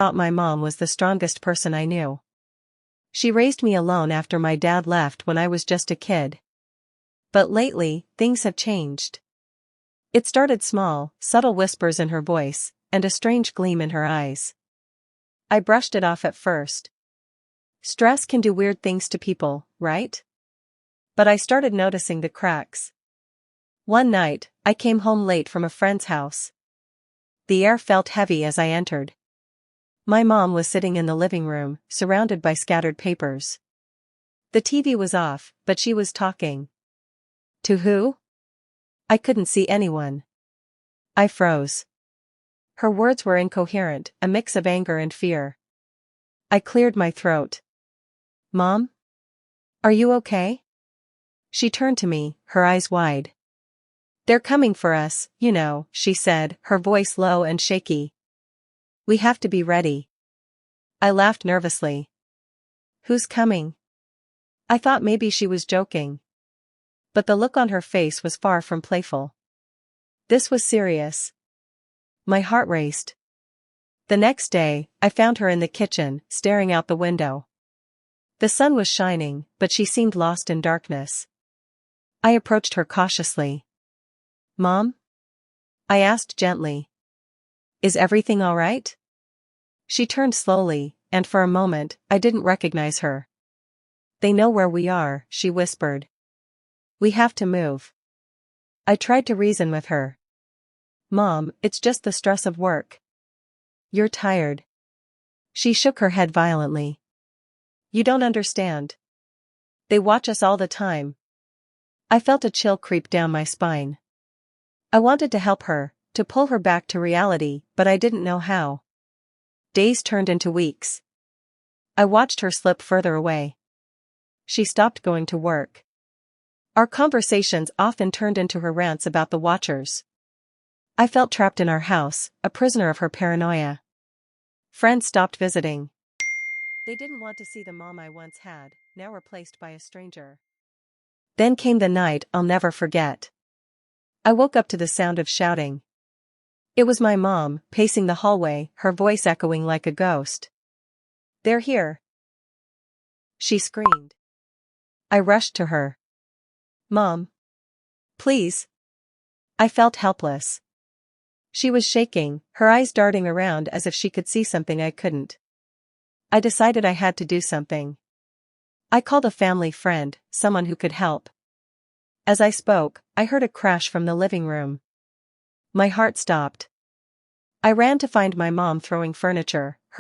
thought my mom was the strongest person I knew. She raised me alone after my dad left when I was just a kid. But lately, things have changed. It started small, subtle whispers in her voice, and a strange gleam in her eyes. I brushed it off at first. Stress can do weird things to people, right? But I started noticing the cracks. One night, I came home late from a friend's house. The air felt heavy as I entered. My mom was sitting in the living room, surrounded by scattered papers. The TV was off, but she was talking. To who? I couldn't see anyone. I froze. Her words were incoherent, a mix of anger and fear. I cleared my throat. Mom? Are you okay? She turned to me, her eyes wide. They're coming for us, you know, she said, her voice low and shaky. We have to be ready. I laughed nervously. Who's coming? I thought maybe she was joking. But the look on her face was far from playful. This was serious. My heart raced. The next day, I found her in the kitchen, staring out the window. The sun was shining, but she seemed lost in darkness. I approached her cautiously. Mom? I asked gently. Is everything all right? She turned slowly, and for a moment, I didn't recognize her. They know where we are, she whispered. We have to move. I tried to reason with her. Mom, it's just the stress of work. You're tired. She shook her head violently. You don't understand. They watch us all the time. I felt a chill creep down my spine. I wanted to help her, to pull her back to reality, but I didn't know how. Days turned into weeks. I watched her slip further away. She stopped going to work. Our conversations often turned into her rants about the Watchers. I felt trapped in our house, a prisoner of her paranoia. Friends stopped visiting. They didn't want to see the mom I once had, now replaced by a stranger. Then came the night I'll never forget. I woke up to the sound of shouting. It was my mom, pacing the hallway, her voice echoing like a ghost. They're here. She screamed. I rushed to her. Mom. Please. I felt helpless. She was shaking, her eyes darting around as if she could see something I couldn't. I decided I had to do something. I called a family friend, someone who could help. As I spoke, I heard a crash from the living room. My heart stopped. I ran to find my mom throwing furniture,